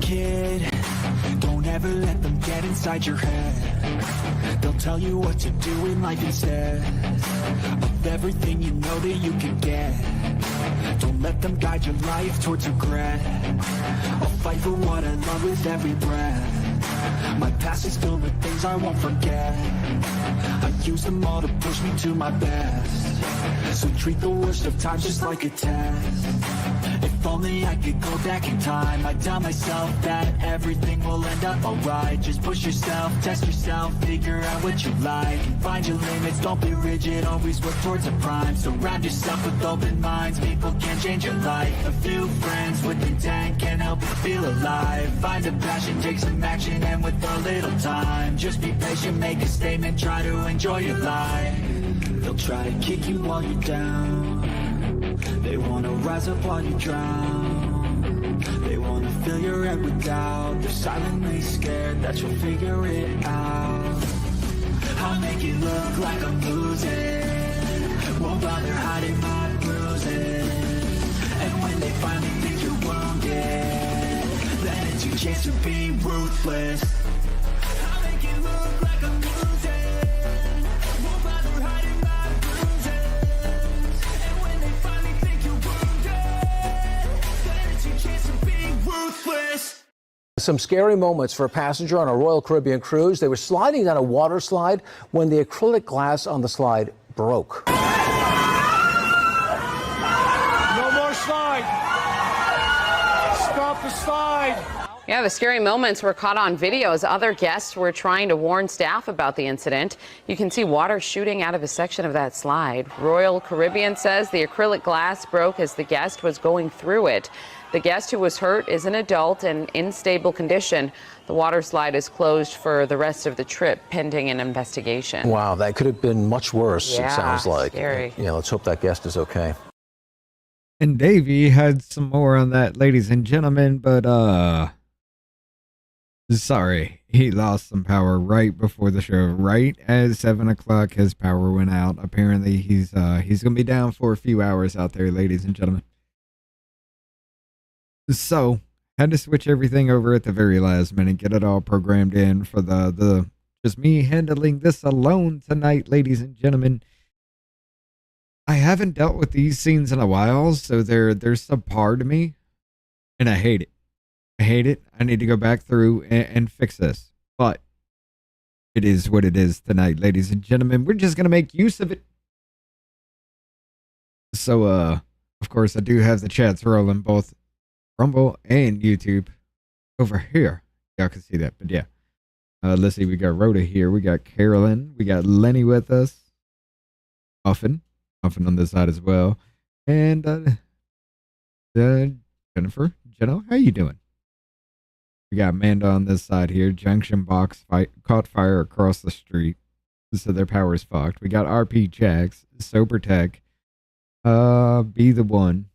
kid, don't ever let them get inside your head. They'll tell you what to do in life instead of everything you know that you can get. Don't let them guide your life towards regret. I'll fight for what I love with every breath. My past is filled with things I won't forget. I use them all to push me to my best. So treat the worst of times just like a test. If only I could go back in time, I'd tell myself that everything will end up alright. Just push yourself, test yourself, figure out what you like, and find your limits, don't be rigid, always work towards a prime. Surround yourself with open minds, people can change your life. A few friends with intent can help you feel alive. Find a passion, take some action, and with a little time, just be patient, make a statement, try to enjoy your life. They'll try to kick you while you're down. They wanna rise up while you drown. They wanna fill your head with doubt. They're silently scared that you'll figure it out. I'll make it look like I'm losing, won't bother hiding my bruises. And when they finally think you're wounded, then it's your chance to be ruthless. I'll make it look like I'm losing, won't bother hiding my bruises. And when they finally think you're wounded, then it's your chance to be ruthless. Some scary moments for a passenger on a Royal Caribbean cruise. They were sliding down a water slide when the acrylic glass on the slide broke. No more slide. Stop the slide. Yeah, the scary moments were caught on video as other guests were trying to warn staff about the incident. You can see water shooting out of a section of that slide. Royal Caribbean says the acrylic glass broke as the guest was going through it. The guest who was hurt is an adult and in stable condition. The water slide is closed for the rest of the trip, pending an investigation. Wow, that could have been much worse, Yeah, it sounds like. scary. Yeah, let's hope that guest is okay. And Davey had some more on that, ladies and gentlemen, but sorry, he lost some power right before the show. Right at 7 o'clock, his power went out. Apparently, he's gonna be down for a few hours out there, ladies and gentlemen. So had to switch everything over at the very last minute, get it all programmed in for the just me handling this alone tonight, ladies and gentlemen. I haven't dealt with these scenes in a while, so they're subpar to me, and I hate it. I hate it. I need to go back through and fix this. But it is what it is tonight, ladies and gentlemen. We're just going to make use of it. So, of course, I do have the chats rolling, both Rumble and YouTube over here. Y'all can see that, but yeah. Let's see, we got Rhoda here. We got Carolyn. We got Lenny with us. Muffin on this side as well. And Jennifer, Jenno, how you doing? We got Amanda on this side here. Junction Box caught fire across the street, so their power is fucked. We got RP Jax, Sober Tech, Be the One,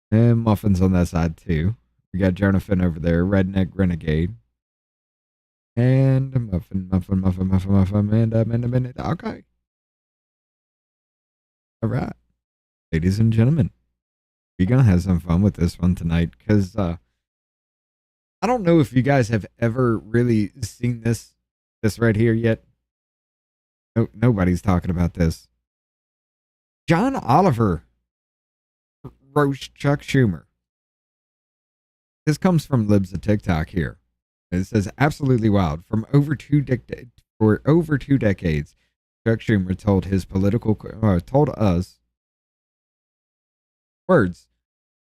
and Muffin's on that side too. We got Jonathan over there, Redneck Renegade, and Muffin, and okay. All right, ladies and gentlemen, we're gonna have some fun with this one tonight, because I don't know if you guys have ever really seen this right here yet. No, nobody's talking about this. John Oliver roast Chuck Schumer. This comes from Libs of TikTok here. It says, absolutely wild. For over two decades, Chuck Schumer told us words.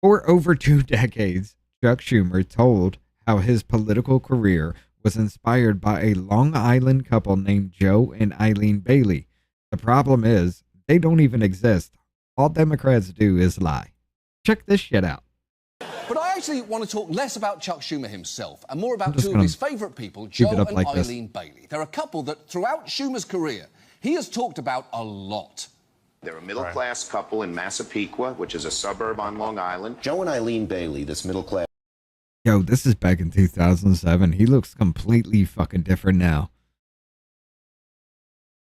For over 2 decades, Chuck Schumer told how his political career was inspired by a Long Island couple named Joe and Eileen Bailey. The problem is, they don't even exist. All Democrats do is lie. Check this shit out. But I actually want to talk less about Chuck Schumer himself and more about two of his favourite people, Joe and Eileen Bailey. They're a couple that throughout Schumer's career, he has talked about a lot. They're a middle-class couple in Massapequa, which is a suburb on Long Island. Joe and Eileen Bailey, this middle-class... Yo, this is back in 2007. He looks completely fucking different now.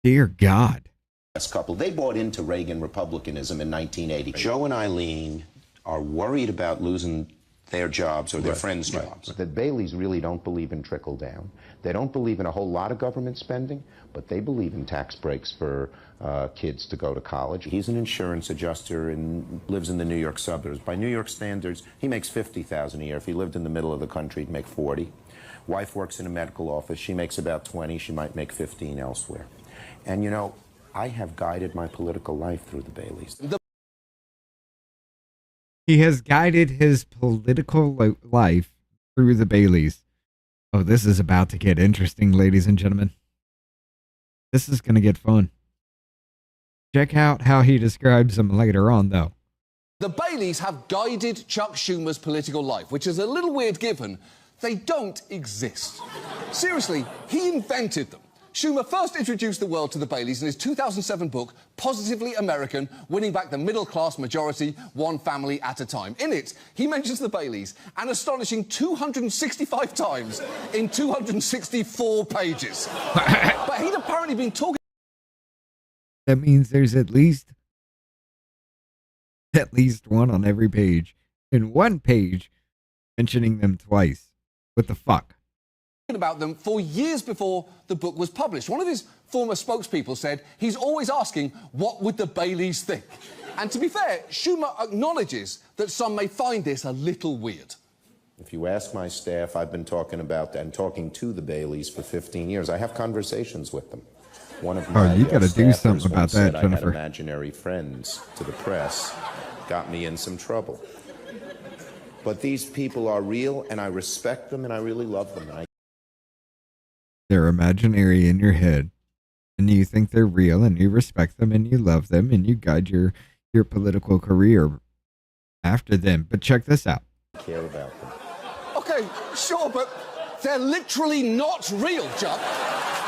Dear God. Couple. They bought into Reagan Republicanism in 1980. Joe and Eileen are worried about losing their jobs or their friends' jobs. The Baileys really don't believe in trickle down. They don't believe in a whole lot of government spending, but they believe in tax breaks for kids to go to college. He's an insurance adjuster and lives in the New York suburbs. By New York standards, he makes $50,000 a year. If he lived in the middle of the country, he'd make 40. Wife works in a medical office. She makes about 20. She might make 15 elsewhere. And you know, I have guided my political life through the Baileys. He has guided his political life through the Baileys. Oh, this is about to get interesting, ladies and gentlemen. This is going to get fun. Check out how he describes them later on, though. The Baileys have guided Chuck Schumer's political life, which is a little weird given they don't exist. Seriously, he invented them. Schumer first introduced the world to the Baileys in his 2007 book, Positively American, Winning Back the Middle-Class Majority, One Family at a Time. In it, he mentions the Baileys an astonishing 265 times in 264 pages. But he'd apparently been talking... That means there's at least one on every page. In one page, mentioning them twice. What the fuck? About them for years before the book was published. One of his former spokespeople said he's always asking, what would the Baileys think? And to be fair, Schumer acknowledges that some may find this a little weird. If you ask my staff, I've been talking about and talking to the Baileys for 15 years. I have conversations with them. One of my you got to do something about that, Jennifer. I had imaginary friends to the press, got me in some trouble. But these people are real, and I respect them, and I really love them. They're imaginary in your head, and you think they're real, and you respect them, and you love them, and you guide your political career after them. But check this out. Care about them. Okay, sure, but they're literally not real, Chuck.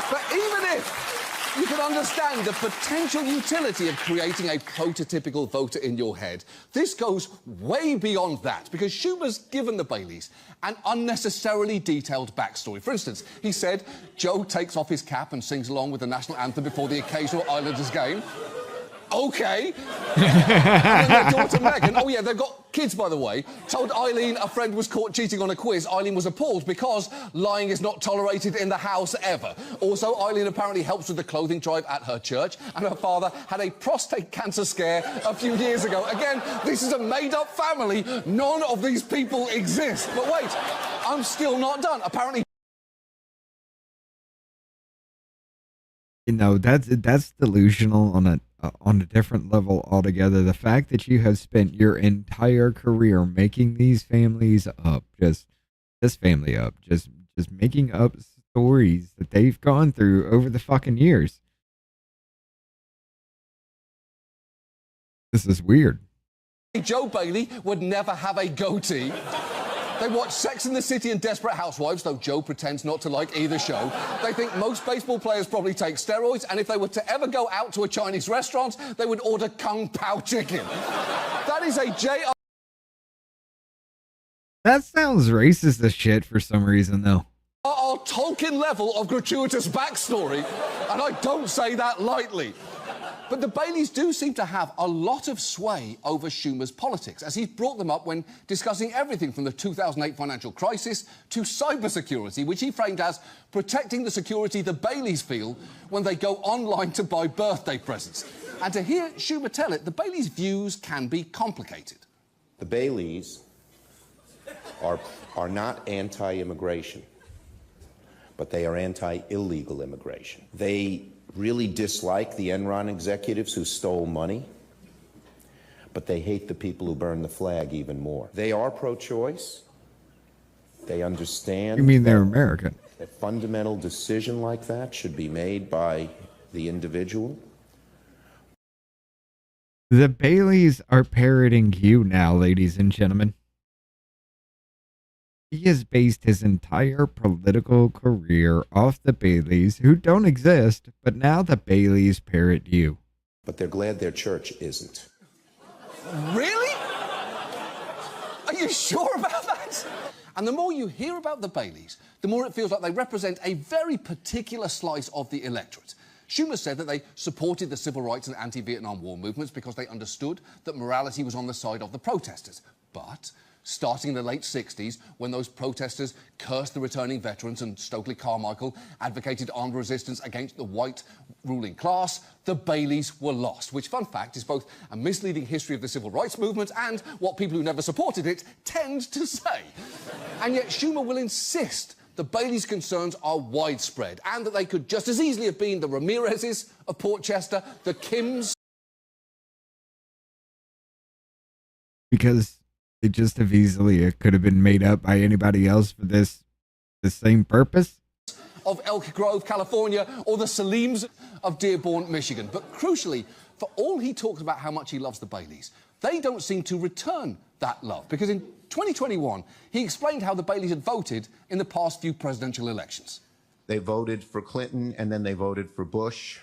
But even if you can understand the potential utility of creating a prototypical voter in your head, this goes way beyond that, because Schumer's given the Baileys an unnecessarily detailed backstory. For instance, he said Joe takes off his cap and sings along with the national anthem before the occasional Islanders game. Okay. And then their daughter Megan, oh yeah, they've got kids, by the way, told Eileen a friend was caught cheating on a quiz. Eileen was appalled because lying is not tolerated in the house ever. Also, Eileen apparently helps with the clothing drive at her church, and her father had a prostate cancer scare a few years ago. Again, this is a made-up family. None of these people exist. But wait, I'm still not done. Apparently... You know, that's delusional on a different level altogether. The fact that you have spent your entire career making these families up, just making up stories that they've gone through over the fucking years. This is weird. Joe Bailey would never have a goatee. They watch Sex and the City and Desperate Housewives, though Joe pretends not to like either show. They think most baseball players probably take steroids, and if they were to ever go out to a Chinese restaurant, they would order Kung Pao chicken. That is a J.R. That sounds racist as shit for some reason, though. Our Tolkien level of gratuitous backstory, and I don't say that lightly. But the Baileys do seem to have a lot of sway over Schumer's politics, as he's brought them up when discussing everything from the 2008 financial crisis to cybersecurity, which he framed as protecting the security the Baileys feel when they go online to buy birthday presents. And to hear Schumer tell it, the Baileys' views can be complicated. The Baileys are not anti-immigration, but they are anti-illegal immigration. They really dislike the Enron executives who stole money, but they hate the people who burn the flag even more. They are pro-choice. They understand. You mean they're American? A fundamental decision like that should be made by the individual. The Baileys are parroting you now, ladies and gentlemen. He has based his entire political career off the Baileys, who don't exist, but now the Baileys parrot you. But they're glad their church isn't. Really? Are you sure about that? And the more you hear about the Baileys, the more it feels like they represent a very particular slice of the electorate. Schumer said that they supported the civil rights and anti-Vietnam War movements because they understood that morality was on the side of the protesters. But starting in the late 60s, when those protesters cursed the returning veterans and Stokely Carmichael advocated armed resistance against the white ruling class, the Baileys were lost, which, fun fact, is both a misleading history of the civil rights movement and what people who never supported it tend to say. And yet Schumer will insist the Baileys' concerns are widespread and that they could just as easily have been the Ramirez's of Portchester, the Kims. Because it just as easily it could have been made up by anybody else for the same purpose. Of Elk Grove, California, or the Saleems of Dearborn, Michigan. But crucially, for all he talks about how much he loves the Baileys, they don't seem to return that love. Because in 2021, he explained how the Baileys had voted in the past few presidential elections. They voted for Clinton and then they voted for Bush.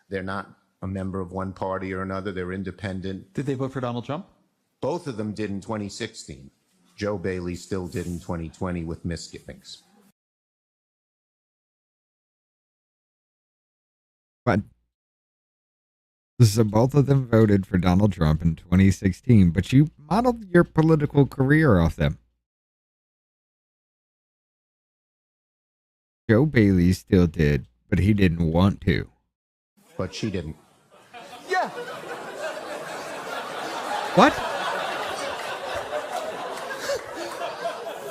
They're not a member of one party or another. They're independent. Did they vote for Donald Trump? Both of them did in 2016. Joe Bailey still did in 2020 with misgivings. But so both of them voted for Donald Trump in 2016, but you modeled your political career off them. Joe Bailey still did, but he didn't want to. But she didn't. Yeah. What?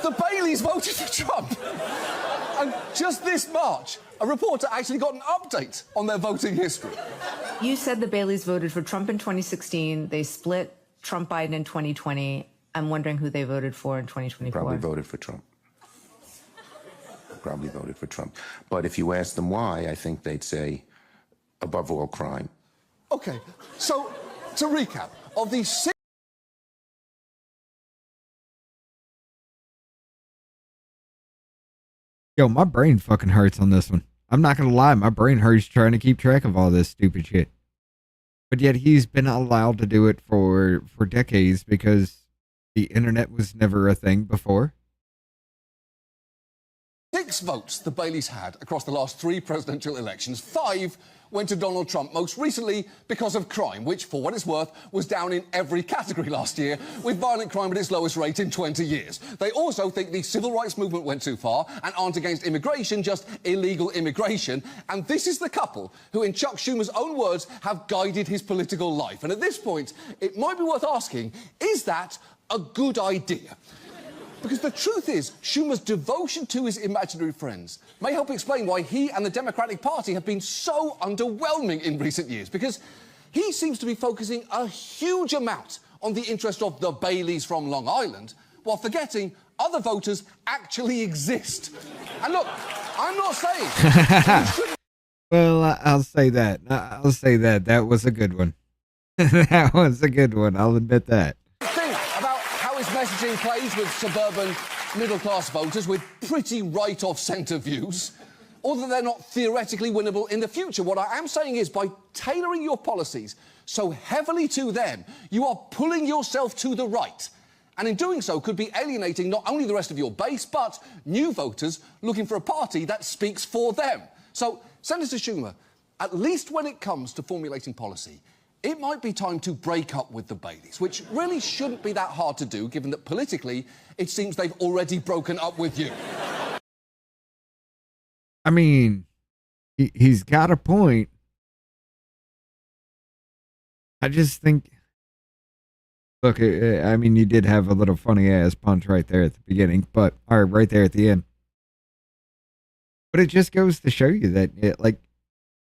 The Baileys voted for Trump. And just this March, a reporter actually got an update on their voting history. You said the Baileys voted for Trump in 2016. They split Trump-Biden in 2020. I'm wondering who they voted for in 2024. Probably voted for Trump. Probably voted for Trump. But if you ask them why, I think they'd say, above all, crime. Okay, so to recap, of the six... Yo, my brain fucking hurts on this one. I'm not gonna lie, my brain hurts trying to keep track of all this stupid shit. But yet he's been allowed to do it for decades because the internet was never a thing before. 6 votes the Baileys had across the last 3 presidential elections. 5 went to Donald Trump, most recently because of crime, which, for what it's worth, was down in every category last year, with violent crime at its lowest rate in 20 years. They also think the civil rights movement went too far and aren't against immigration, just illegal immigration. And this is the couple who, in Chuck Schumer's own words, have guided his political life. And at this point, it might be worth asking, is that a good idea? Because the truth is, Schumer's devotion to his imaginary friends may help explain why he and the Democratic Party have been so underwhelming in recent years. Because he seems to be focusing a huge amount on the interest of the Baileys from Long Island, while forgetting other voters actually exist. And look, I'm not saying... Well, I'll say that. I'll say that. That was a good one. That was a good one. I'll admit that. His messaging plays with suburban middle-class voters with pretty right-of-centre views, or that they're not theoretically winnable in the future. What I am saying is, by tailoring your policies so heavily to them, you are pulling yourself to the right. And in doing so, could be alienating not only the rest of your base, but new voters looking for a party that speaks for them. So, Senator Schumer, at least when it comes to formulating policy, it might be time to break up with the Baileys, which really shouldn't be that hard to do, given that politically, it seems they've already broken up with you. I mean, he's got a point. I just think... Look, I mean, you did have a little funny-ass punch right there at the beginning, but... Or right there at the end. But it just goes to show you that,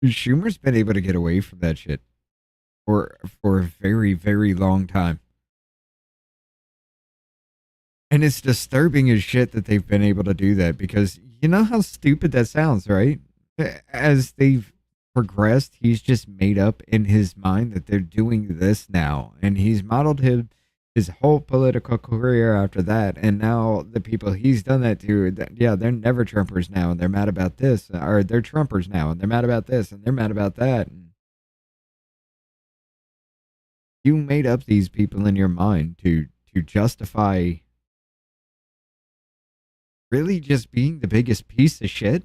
Schumer's been able to get away from that shit for a very, very long time. And it's disturbing as shit that they've been able to do that, because you know how stupid that sounds, right? As they've progressed, he's just made up in his mind that they're doing this now, and he's modeled his whole political career after that. And now the people he's done that to, yeah, they're never Trumpers now, and they're mad about this, or they're Trumpers now, and they're mad about this, and they're mad about that. You made up these people in your mind to justify really just being the biggest piece of shit.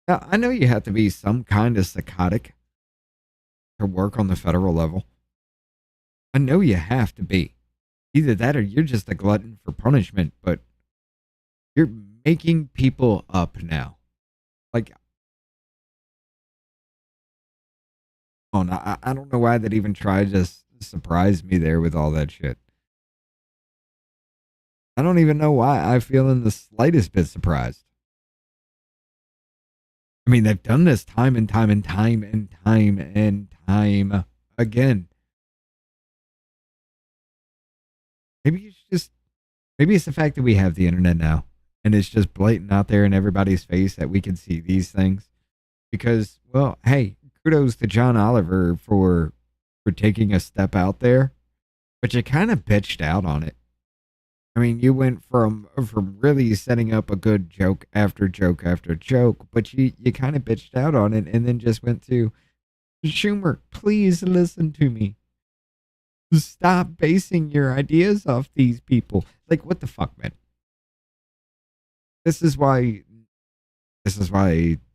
Now, I know you have to be some kind of psychotic to work on the federal level? I know you have to be. Either that or you're just a glutton for punishment, but you're making people up now. Like, oh, I don't know why that even tried to surprise me there with all that shit. I don't even know why I feel in the slightest bit surprised. I mean, they've done this time and time and time and time and time again. Maybe it's the fact that we have the internet now and it's just blatant out there in everybody's face that we can see these things. Because, well, hey, kudos to John Oliver for taking a step out there, but you kind of bitched out on it. I mean, you went from really setting up a good joke after joke after joke, but you kind of bitched out on it and then just went to, Schumer, please listen to me. Stop basing your ideas off these people. Like, what the fuck, man? This is why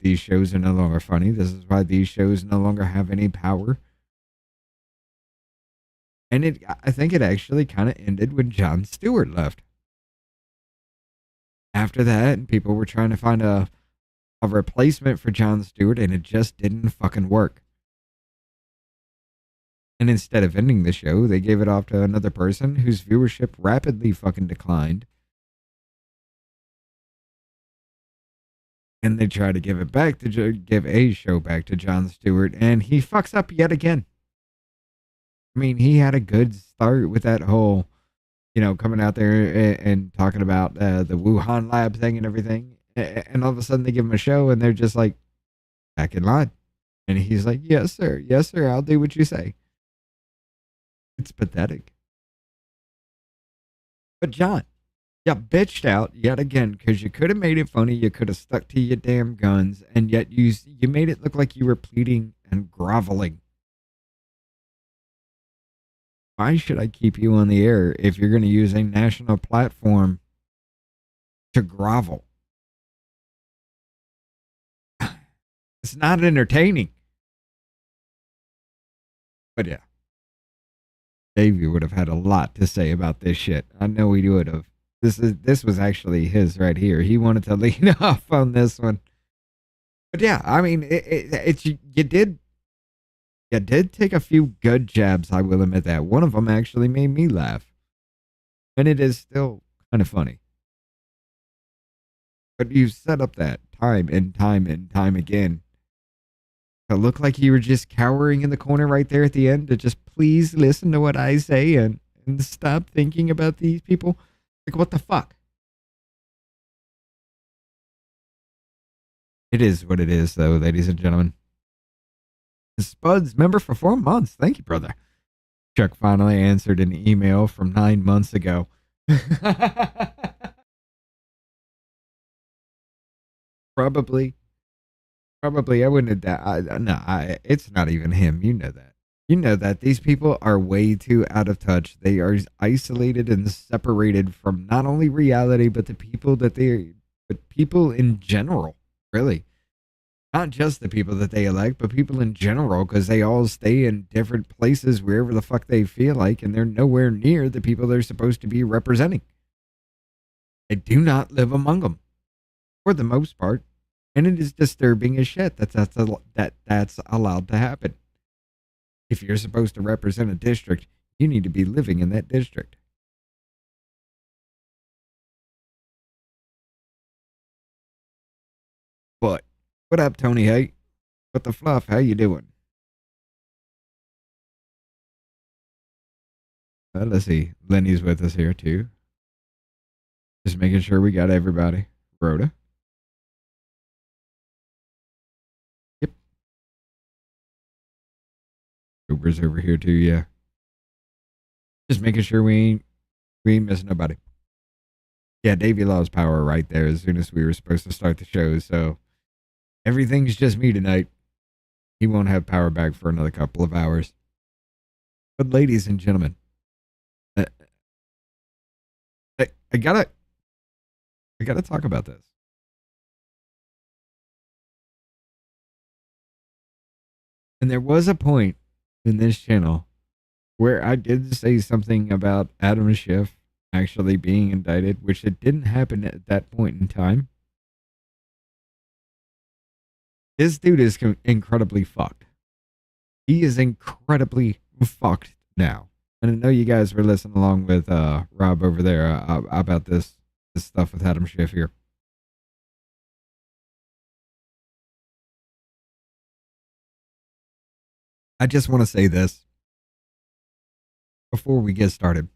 these shows are no longer funny. This is why these shows no longer have any power. And I think it actually kind of ended when Jon Stewart left. After that, people were trying to find a replacement for Jon Stewart, and it just didn't fucking work. And instead of ending the show, they gave it off to another person whose viewership rapidly fucking declined. And they tried to give a show back to Jon Stewart, and he fucks up yet again. I mean, he had a good start with that whole, coming out there and talking about the Wuhan lab thing and everything. And all of a sudden they give him a show and they're just like, back in line. And he's like, yes, sir. Yes, sir. I'll do what you say. It's pathetic. But John, you bitched out yet again because you could have made it funny. You could have stuck to your damn guns. And yet you made it look like you were pleading and groveling. Why should I keep you on the air if you're going to use a national platform to grovel? It's not entertaining. But yeah. Davey would have had a lot to say about this shit. I know he would have. This was actually his right here. He wanted to lean off on this one. But yeah, I mean, you did take a few good jabs, I will admit that. One of them actually made me laugh. And it is still kind of funny. But you set up that time and time and time again to look like you were just cowering in the corner right there at the end to just please listen to what I say and stop thinking about these people. Like, what the fuck? It is what it is, though, ladies and gentlemen. Spuds, member for 4 months. Thank you, brother. Chuck finally answered an email from 9 months ago. Probably. I wouldn't have it's not even him. You know that. You know that these people are way too out of touch. They are isolated and separated from not only reality, but the people but people in general, really. Not just the people that they elect, but people in general, because they all stay in different places wherever the fuck they feel like, and they're nowhere near the people they're supposed to be representing. They do not live among them, for the most part, and it is disturbing as shit that's allowed to happen. If you're supposed to represent a district, you need to be living in that district. But what up, Tony? Hey, what the fluff? How you doing? Let's see. Lenny's with us here too. Just making sure we got everybody. Rhoda. Yep. Uber's over here too. Yeah. Just making sure we ain't missing nobody. Yeah, Davey lost power right there as soon as we were supposed to start the show. So everything's just me tonight. He won't have power back for another couple of hours. But ladies and gentlemen, I gotta talk about this. And there was a point in this channel where I did say something about Adam Schiff actually being indicted, which it didn't happen at that point in time. This dude is incredibly fucked. He is incredibly fucked now. And I know you guys were listening along with Rob over there about this stuff with Adam Schiff here. I just want to say this before we get started.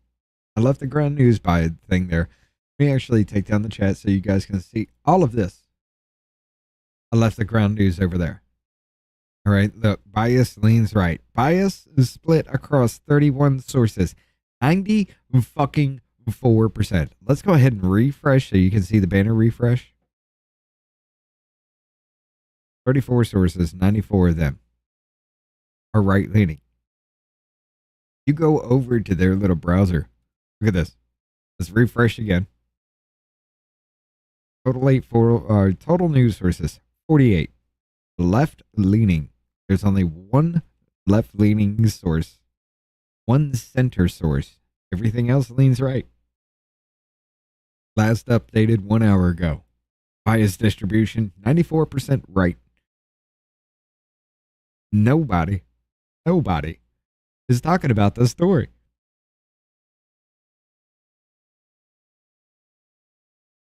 I left the ground news by thing there. Let me actually take down the chat so you guys can see all of this. I left the ground news over there. All right, look, bias leans right. Bias is split across 31 sources. 90 fucking 4%. Let's go ahead and refresh so you can see the banner refresh. 34 sources, 94 of them are right leaning. You go over to their little browser. Look at this. Let's refresh again. Total news sources, 48. Left leaning. There's only one left leaning source, one center source. Everything else leans right. Last updated 1 hour ago. Bias distribution, 94% right. Nobody is talking about this story.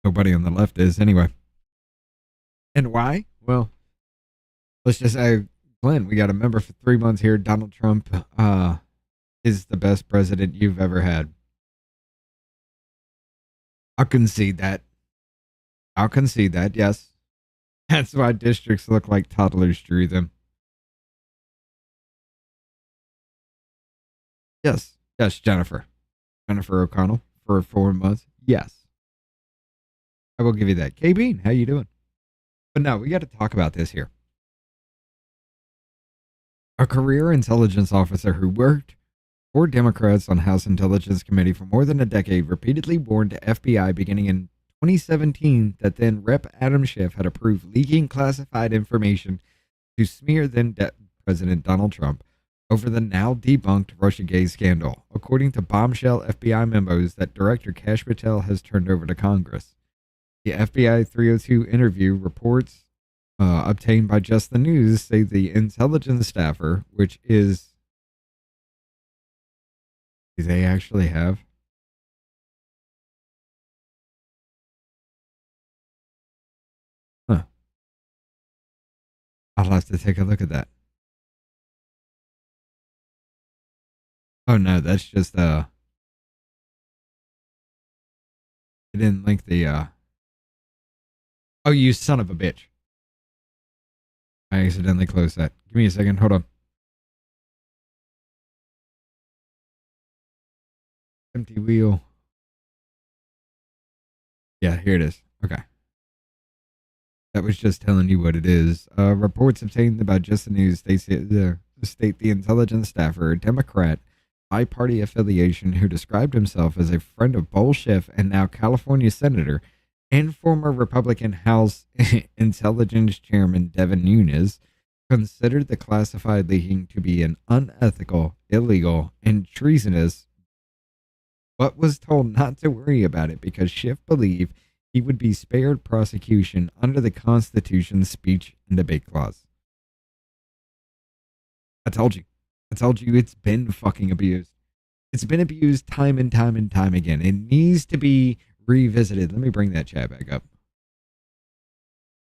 Nobody on the left is anyway. And why? Well, let's just say, Glenn, we got a member for 3 months here. Donald Trump is the best president you've ever had. I'll concede that. Yes. That's why districts look like toddlers drew them. Yes, Jennifer O'Connell for 4 months. Yes. I will give you that. K Bean, how you doing? But no, we got to talk about this here. A career intelligence officer who worked for Democrats on House Intelligence Committee for more than a decade repeatedly warned the FBI beginning in 2017 that then Rep. Adam Schiff had approved leaking classified information to smear then President Donald Trump over the now debunked Russiagate scandal, according to bombshell FBI memos that Director Kash Patel has turned over to Congress. The FBI 302 interview reports obtained by Just the News say the intelligence staffer, which is... Do they actually have? Huh. I'll have to take a look at that. Oh no, that's just it didn't link the Oh, you son of a bitch. I accidentally closed that. Give me a second, hold on. Empty wheel. Yeah, here it is. Okay. That was just telling you what it is. Reports obtained about Just the News state the intelligence staffer, a Democrat, bi-party affiliation, who described himself as a friend of Bull Schiff and now California Senator and former Republican House Intelligence Chairman Devin Nunes, considered the classified leaking to be an unethical, illegal, and treasonous, but was told not to worry about it because Schiff believed he would be spared prosecution under the Constitution's speech and debate clause. I told you it's been fucking abused. It's been abused time and time and time again. It needs to be revisited. Let me bring that chat back up.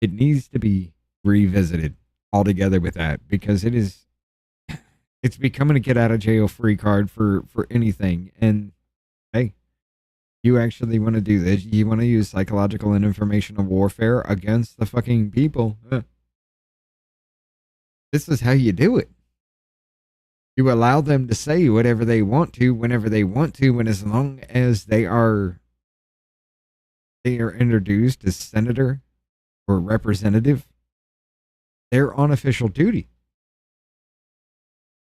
It needs to be revisited altogether with that, because it's becoming a get out of jail free card for anything. And hey, you actually want to do this, you want to use psychological and informational warfare against the fucking people, this is how you do it. You allow them to say whatever they want to, whenever they want to, and as long as they are introduced as senator or representative, they're on official duty.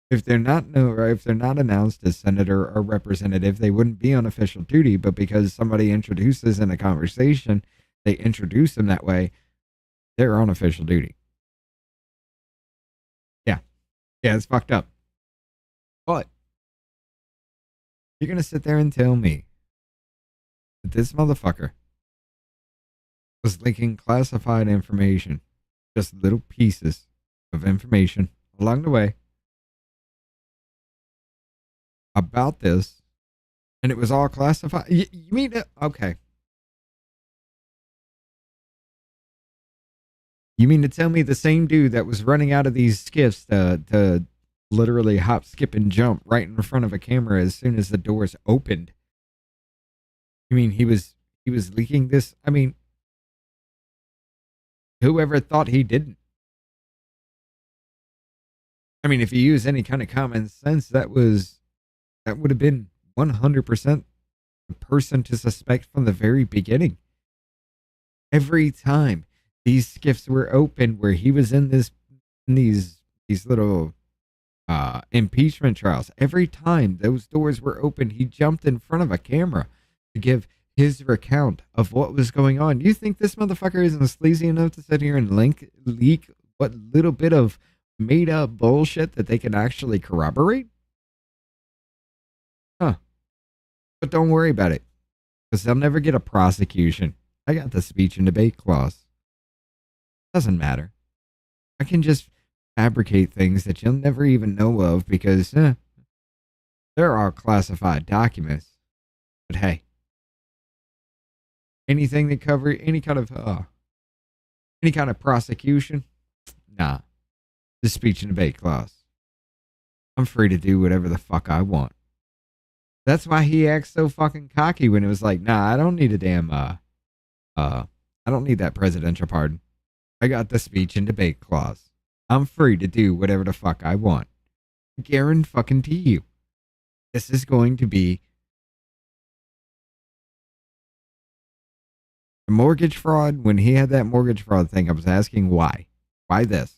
If they're not announced as senator or representative, they wouldn't be on official duty. But because somebody introduces in a conversation, they introduce them that way, they're on official duty. Yeah, it's fucked up. But you're going to sit there and tell me that this motherfucker was leaking classified information, just little pieces of information along the way about this, and it was all classified. You mean okay? You mean to tell me the same dude that was running out of these skiffs to literally hop, skip, and jump right in front of a camera as soon as the doors opened? You mean he was leaking this? I mean, whoever thought he didn't? I mean, if you use any kind of common sense, that would have been 100% the person to suspect from the very beginning. Every time these skiffs were open, where he was in these little impeachment trials, every time those doors were open, he jumped in front of a camera to give his recount of what was going on. You think this motherfucker isn't sleazy enough to sit here and leak what little bit of made up bullshit that they can actually corroborate? Huh. But don't worry about it, because they'll never get a prosecution. I got the speech and debate clause. Doesn't matter. I can just fabricate things that you'll never even know of, because there are classified documents. But hey, anything that cover any kind of prosecution, nah. The speech and debate clause. I'm free to do whatever the fuck I want. That's why he acts so fucking cocky when it was like, nah, I don't need a damn I don't need that presidential pardon. I got the speech and debate clause. I'm free to do whatever the fuck I want. Guarantee you, this is going to be mortgage fraud. When he had that mortgage fraud thing, I was asking why. Why this?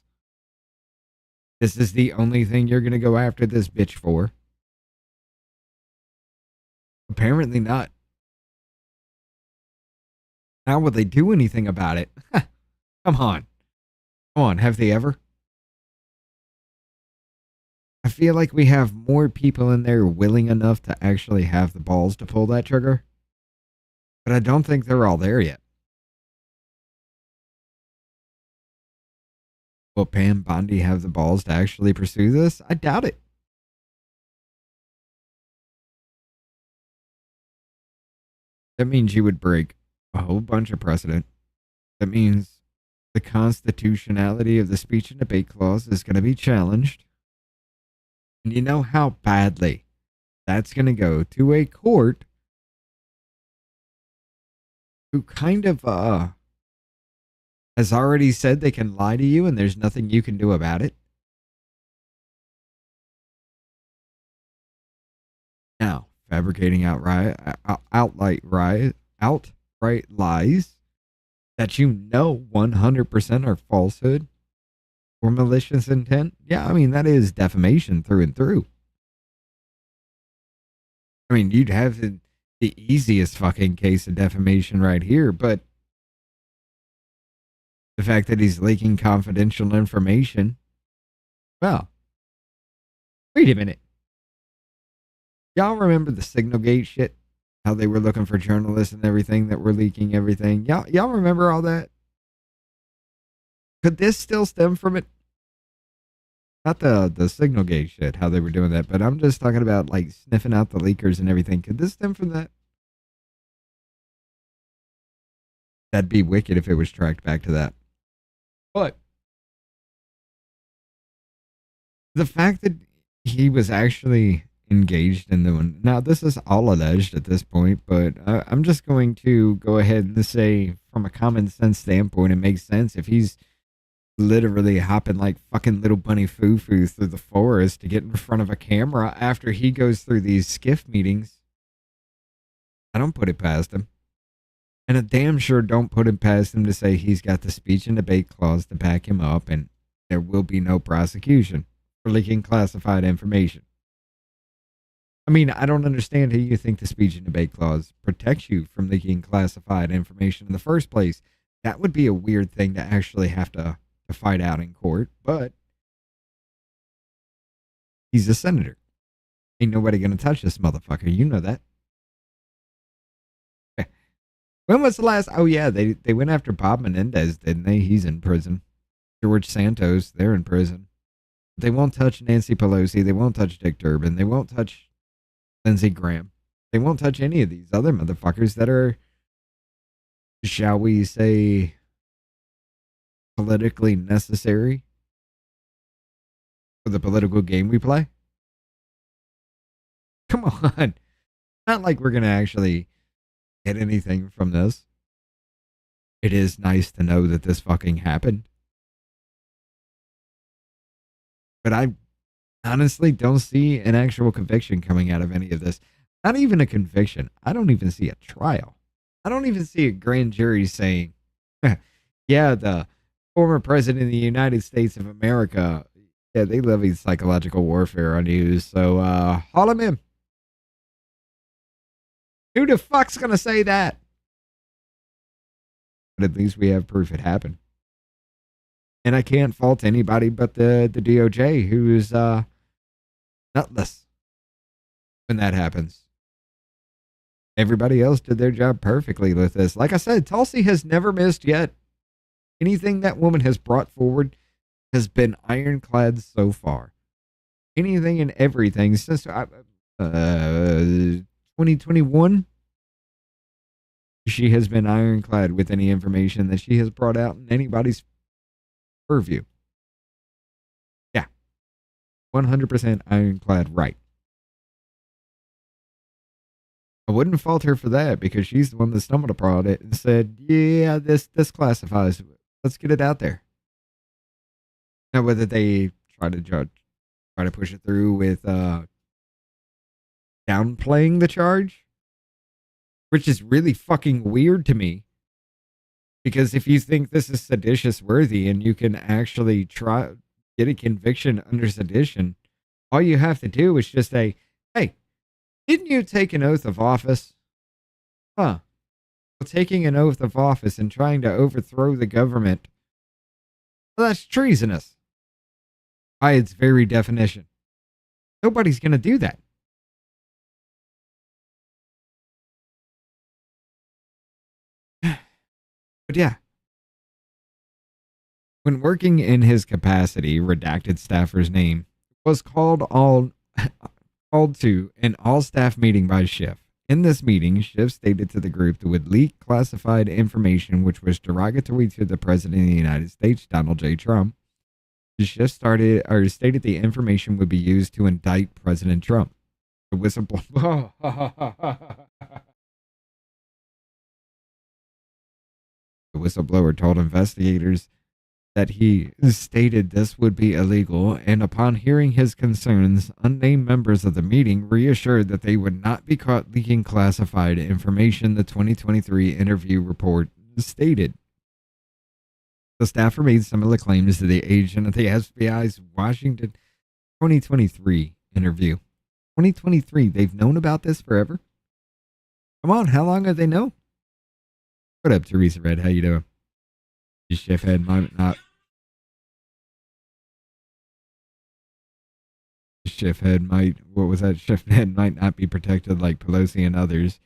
This is the only thing you're going to go after this bitch for? Apparently not. Now, will they do anything about it? Come on. Come on, have they ever? I feel like we have more people in there willing enough to actually have the balls to pull that trigger. But I don't think they're all there yet. Will Pam Bondi have the balls to actually pursue this? I doubt it. That means you would break a whole bunch of precedent. That means the constitutionality of the speech and debate clause is going to be challenged. And you know how badly that's going to go to a court who kind of has already said they can lie to you and there's nothing you can do about it. Now, fabricating outright lies that you know 100% are falsehood or malicious intent. Yeah, I mean, that is defamation through and through. I mean, you'd have the easiest fucking case of defamation right here, but the fact that he's leaking confidential information, well, wait a minute. Y'all remember the Signalgate shit? How they were looking for journalists and everything that were leaking everything? Y'all remember all that? Could this still stem from it? Not the Signalgate shit, how they were doing that, but I'm just talking about like sniffing out the leakers and everything. Could this stem from that? That'd be wicked if it was tracked back to that. But the fact that he was actually engaged in the one. Now, this is all alleged at this point, but I'm just going to go ahead and say, from a common sense standpoint, it makes sense if he's literally hopping like fucking little bunny foo-foo through the forest to get in front of a camera after he goes through these skiff meetings. I don't put it past him. And I damn sure don't put it past him to say he's got the speech and debate clause to back him up and there will be no prosecution for leaking classified information. I mean, I don't understand how you think the speech and debate clause protects you from leaking classified information in the first place. That would be a weird thing to actually have to fight out in court, but he's a senator. Ain't nobody gonna touch this motherfucker. You know that. When was the last? Oh yeah, they went after Bob Menendez, didn't they? He's in prison. George Santos, they're in prison. They won't touch Nancy Pelosi. They won't touch Dick Durbin. They won't touch Lindsey Graham. They won't touch any of these other motherfuckers that are, shall we say, politically necessary for the political game we play. Come on. Not like we're going to actually get anything from this. It is nice to know that this fucking happened. But I honestly don't see an actual conviction coming out of any of this. Not even a conviction. I don't even see a trial. I don't even see a grand jury saying, yeah, the former president of the United States of America, yeah, they levied psychological warfare on you, so haul him in. Who the fuck's gonna say that? But at least we have proof it happened. And I can't fault anybody but the DOJ, who's nutless when that happens. Everybody else did their job perfectly with this. Like I said, Tulsi has never missed yet. Anything that woman has brought forward has been ironclad so far. Anything and everything since 2021, she has been ironclad with any information that she has brought out in anybody's purview. Yeah. 100% ironclad right. I wouldn't fault her for that because she's the one that stumbled upon it and said, yeah, this classifies. Let's get it out there. Now, whether they try to push it through with downplaying the charge, which is really fucking weird to me. Because if you think this is seditious worthy and you can actually get a conviction under sedition, all you have to do is just say, hey, didn't you take an oath of office? Huh. Well, taking an oath of office and trying to overthrow the government, well, that's treasonous. By its very definition. Nobody's going to do that. But yeah. When working in his capacity, redacted staffer's name was called to an all-staff meeting by Schiff. In this meeting, Schiff stated to the group that would leak classified information which was derogatory to the President of the United States, Donald J. Trump. Schiff stated the information would be used to indict President Trump. The whistleblower. The whistleblower told investigators that he stated this would be illegal, and upon hearing his concerns, unnamed members of the meeting reassured that they would not be caught leaking classified information, the 2023 interview report stated. The staffer made similar claims to the agent of the FBI's Washington 2023 interview. 2023, they've known about this forever? Come on, how long have they known? What up, Teresa Red? How you doing? Chef head might not. Chef head might. What was that? Chef head might not be protected like Pelosi and others.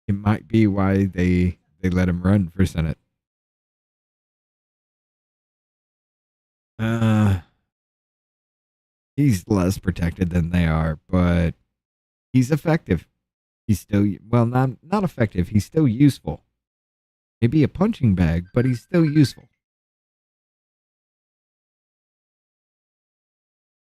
It might be why they let him run for Senate. He's less protected than they are, but he's effective. He's still not effective. He's still useful. Maybe a punching bag, but he's still useful.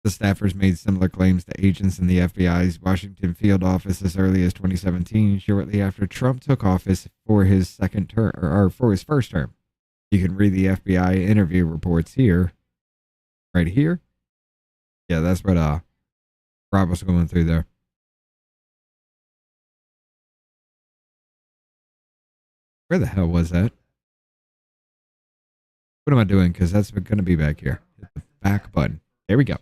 The staffers made similar claims to agents in the FBI's Washington field office as early as 2017, shortly after Trump took office for his second term or for his first term. You can read the FBI interview reports here, right here. Yeah, that's what Rob was going through there. Where the hell was that? What am I doing? Because that's going to be back here. Hit the back button. There we go. As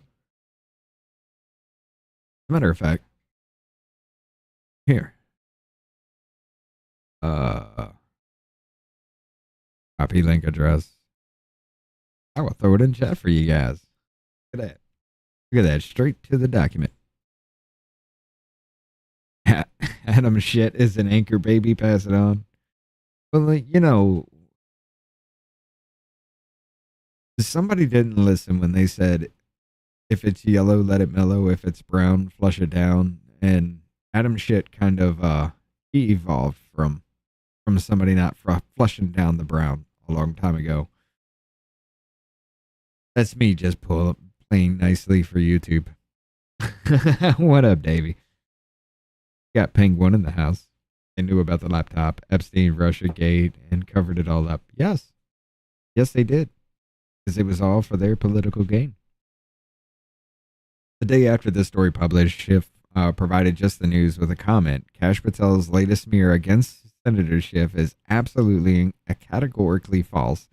a matter of fact, here. Copy link address. I will throw it in chat for you guys. Look at that. Look at that. Straight to the document. Adam shit is an anchor baby, pass it on. But, like, you know, somebody didn't listen when they said, if it's yellow, let it mellow. If it's brown, flush it down. And Adam shit kind of, he evolved from somebody not flushing down the brown a long time ago. That's me just playing nicely for YouTube. What up, Davey? Got Penguin in the house. They knew about the laptop, Epstein, Russia Gate, and covered it all up. Yes. Yes, they did. Because it was all for their political gain. The day after this story published, Schiff provided just the news with a comment. Kash Patel's latest smear against Senator Schiff is absolutely and categorically false,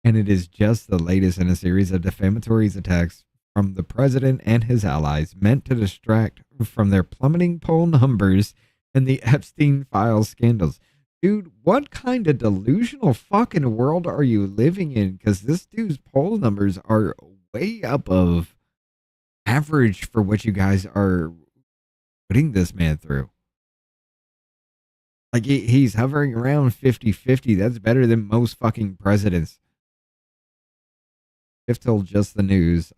and it is just the latest in a series of defamatory attacks from the president and his allies meant to distract from their plummeting poll numbers and the Epstein files scandals. Dude, what kind of delusional fucking world are you living in? Because this dude's poll numbers are way above average for what you guys are putting this man through. Like, he's hovering around 50-50. That's better than most fucking presidents. If told just the news,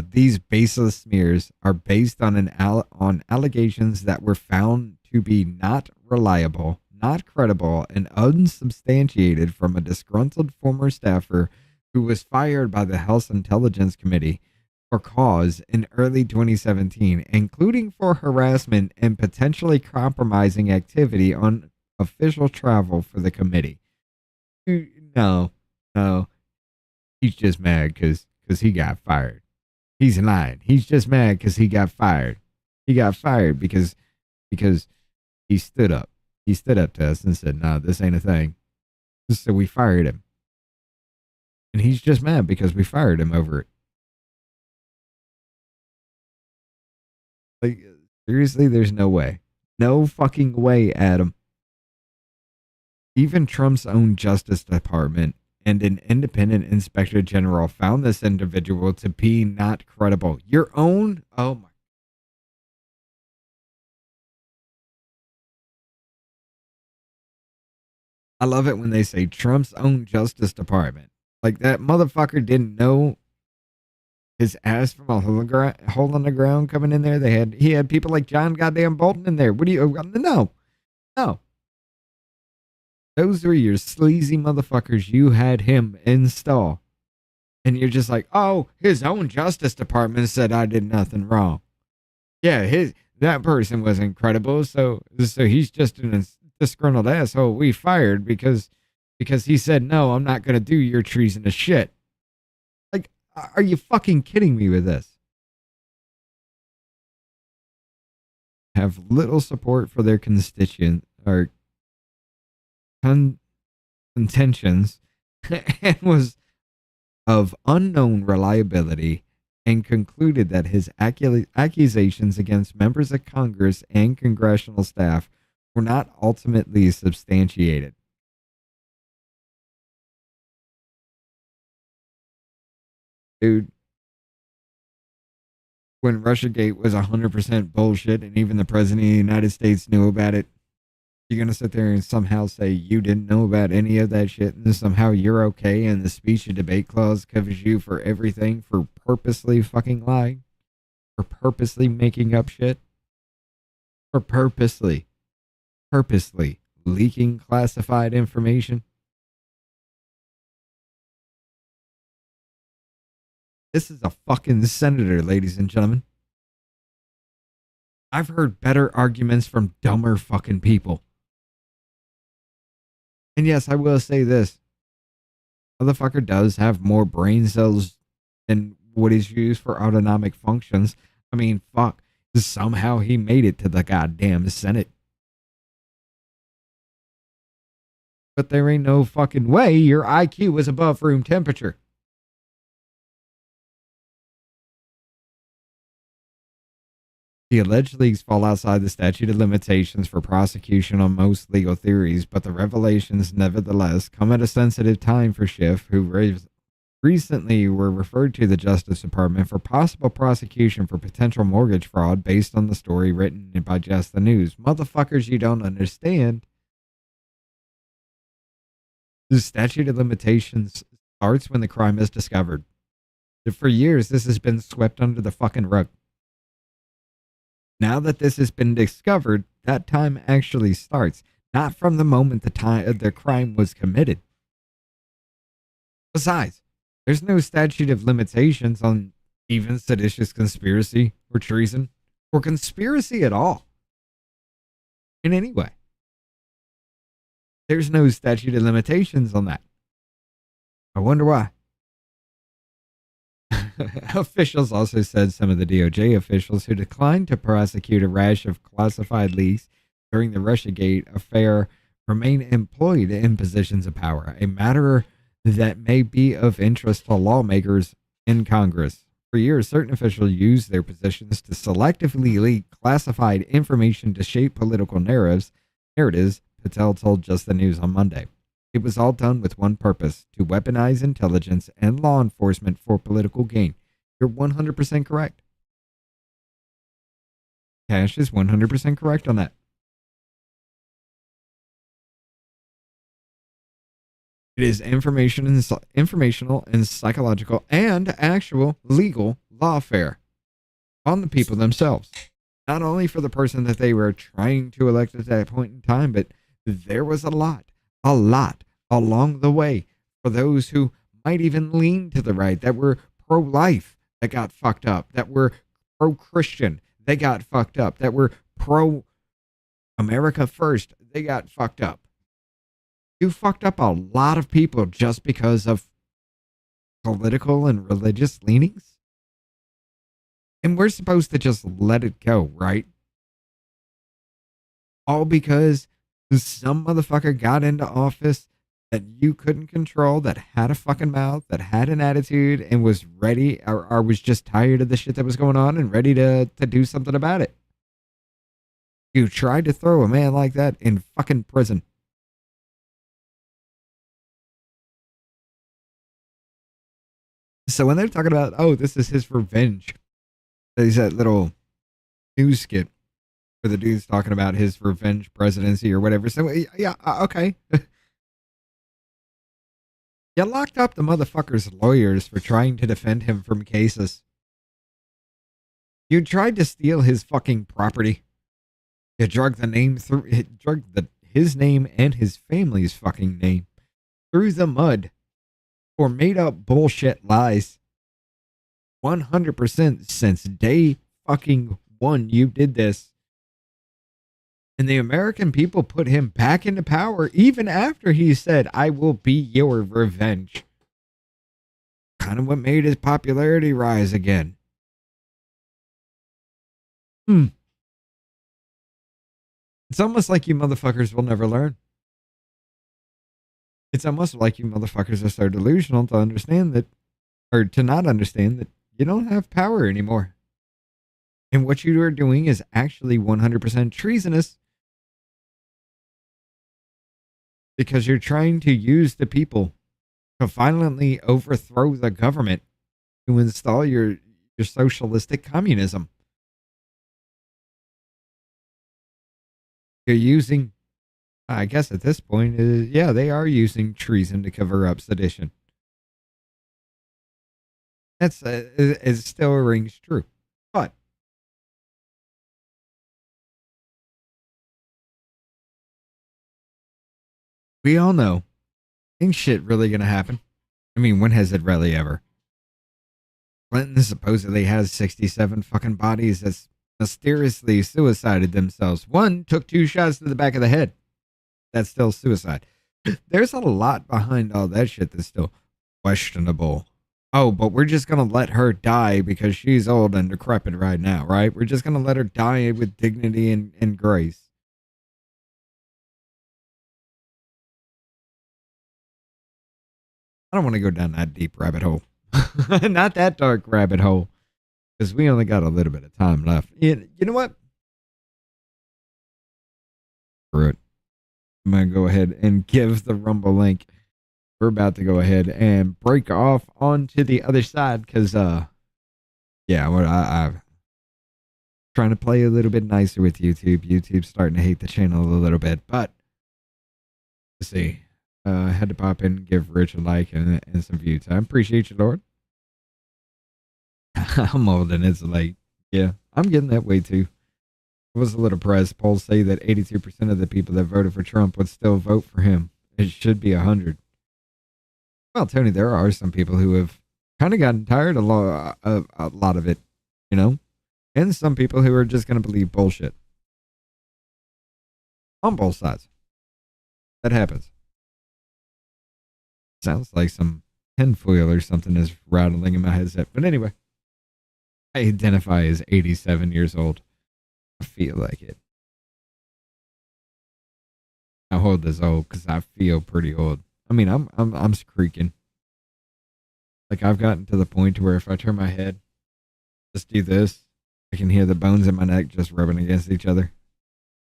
these baseless smears are based on on allegations that were found to be not reliable, not credible, and unsubstantiated from a disgruntled former staffer who was fired by the House Intelligence Committee for cause in early 2017, including for harassment and potentially compromising activity on official travel for the committee. No. He's just mad because he got fired. He's lying. He's just mad because he got fired. He got fired because he stood up. He stood up to us and said, "No, this ain't a thing." So we fired him. And he's just mad because we fired him over it. Like, seriously, there's no way. No fucking way, Adam. Even Trump's own Justice Department and an independent inspector general found this individual to be not credible. Your own? Oh my. I love it when they say Trump's own Justice Department. Like, that motherfucker didn't know his ass from a hole in the ground coming in there. He had people like John goddamn Bolton in there. What do you? No. Those were your sleazy motherfuckers. You had him install. And you're just like, oh, his own Justice Department said I did nothing wrong. Yeah, that person was incredible. So he's just a disgruntled asshole we fired because he said, no, I'm not going to do your treasonous shit. Like, are you fucking kidding me with this? Have little support for their constituent or contentions and was of unknown reliability, and concluded that his accusations against members of Congress and congressional staff were not ultimately substantiated. Dude, when Russiagate was 100% bullshit and even the president of the United States knew about it, you're going to sit there and somehow say you didn't know about any of that shit and somehow you're okay and the speech and debate clause covers you for everything for purposely fucking lying? For purposely making up shit? For purposely leaking classified information? This is a fucking senator, ladies and gentlemen. I've heard better arguments from dumber fucking people. And yes, I will say this. Motherfucker does have more brain cells than what is used for autonomic functions. I mean, fuck. Somehow he made it to the goddamn Senate. But there ain't no fucking way your IQ is above room temperature. The alleged leaks fall outside the statute of limitations for prosecution on most legal theories, but the revelations nevertheless come at a sensitive time for Schiff, who recently were referred to the Justice Department for possible prosecution for potential mortgage fraud based on the story written by Just the News. Motherfuckers, you don't understand. The statute of limitations starts when the crime is discovered. For years, this has been swept under the fucking rug. Now that this has been discovered, that time actually starts, not from the moment the crime was committed. Besides, there's no statute of limitations on even seditious conspiracy or treason or conspiracy at all. In any way. There's no statute of limitations on that. I wonder why. Officials also said some of the DOJ officials who declined to prosecute a rash of classified leaks during the Russiagate affair remain employed in positions of power, a matter that may be of interest to lawmakers in Congress. For years, certain officials used their positions to selectively leak classified information to shape political narratives, Patel told Just the News on Monday. It was all done with one purpose, to weaponize intelligence and law enforcement for political gain. You're 100% correct. Cash is 100% correct on that. It is informational and psychological and actual legal lawfare on the people themselves. Not only for the person that they were trying to elect at that point in time, but there was a lot along the way for those who might even lean to the right, that were pro-life, that got fucked up, that were pro-Christian, they got fucked up, that were pro-America first, they got fucked up. You fucked up a lot of people just because of political and religious leanings. And we're supposed to just let it go, right? All because some motherfucker got into office that you couldn't control, that had a fucking mouth, that had an attitude, and was ready or was just tired of the shit that was going on and ready to do something about it. You tried to throw a man like that in fucking prison. So when they're talking about, oh, this is his revenge, there's that little news skit where the dude's talking about his revenge presidency or whatever. So, yeah, okay. You locked up the motherfucker's lawyers for trying to defend him from cases. You tried to steal his fucking property. You drug his name and his family's fucking name through the mud for made up bullshit lies. 100% since day fucking one, you did this. And the American people put him back into power even after he said, I will be your revenge. Kind of what made his popularity rise again. It's almost like you motherfuckers will never learn. It's almost like you motherfuckers are so delusional to understand that, or to not understand that you don't have power anymore. And what you are doing is actually 100% treasonous. Because you're trying to use the people to violently overthrow the government to install your socialistic communism. You're using, I guess at this point, yeah, they are using treason to cover up sedition. That's it still rings true. But we all know ain't shit really gonna happen. I mean, when has it really ever? Clinton supposedly has 67 fucking bodies that's mysteriously suicided themselves. One took 2 shots to the back of the head. That's still suicide. There's a lot behind all that shit that's still questionable. Oh, but we're just gonna let her die because she's old and decrepit right now, right? We're just gonna let her die with dignity and grace. I don't want to go down that deep rabbit hole. Not that dark rabbit hole. Because we only got a little bit of time left. You know what? Screw it. I'm going to go ahead and give the Rumble link we're about to go ahead and break off onto the other side because, yeah, I'm trying to play a little bit nicer with YouTube. YouTube's starting to hate the channel a little bit, but let's see. I had to pop in and give Rich a like and some view time. Appreciate you, Lord. I'm old and it's late. Yeah, I'm getting that way too. I was a little pressed. Polls say that 82% of the people that voted for Trump would still vote for him. It should be 100. Well, Tony, there are some people who have kind of gotten tired of a lot of it, you know? And some people who are just going to believe bullshit. On both sides. That happens. Sounds like some tinfoil or something is rattling in my headset. But anyway, I identify as 87 years old. I feel like it. I hold this old because I feel pretty old. I mean, I'm creaking. Like I've gotten to the point where if I turn my head, just do this, I can hear the bones in my neck just rubbing against each other.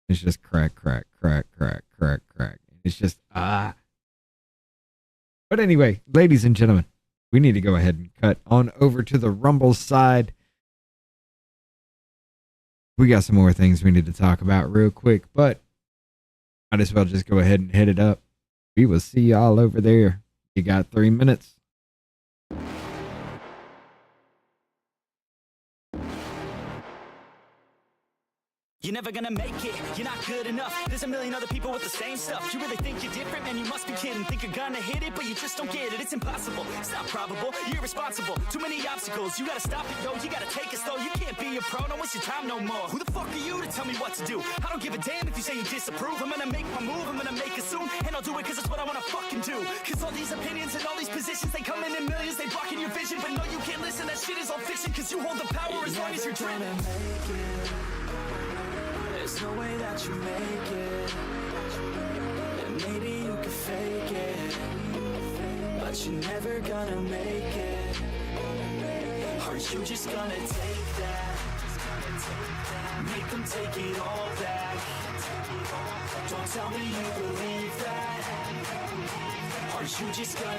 It's just crack, crack, crack, crack, crack, crack. It's just But anyway, ladies and gentlemen, we need to go ahead and cut on over to the Rumble side. We got some more things we need to talk about real quick, but might as well just go ahead and hit it up. We will see y'all over there. You got 3 minutes. You're never gonna make it, you're not good enough. There's a million other people with the same stuff. You really think you're different, man, you must be kidding. Think you're gonna hit it, but you just don't get it. It's impossible, it's not probable, you're irresponsible. Too many obstacles, you gotta stop it, yo. You gotta take it slow, you can't be a pro, don't waste your time no more. Who the fuck are you to tell me what to do? I don't give a damn if you say you disapprove. I'm gonna make my move, I'm gonna make it soon. And I'll do it cause it's what I wanna fucking do. Cause all these opinions and all these positions, they come in millions, they blocking your vision. But no, you can't listen, that shit is all fiction. Cause you hold the power as long as you're dreaming. There's no way that you make it. And maybe you can fake it, but you're never gonna make it. Are you just gonna take that? Make them take it all back. Don't tell me you believe that. Are you just gonna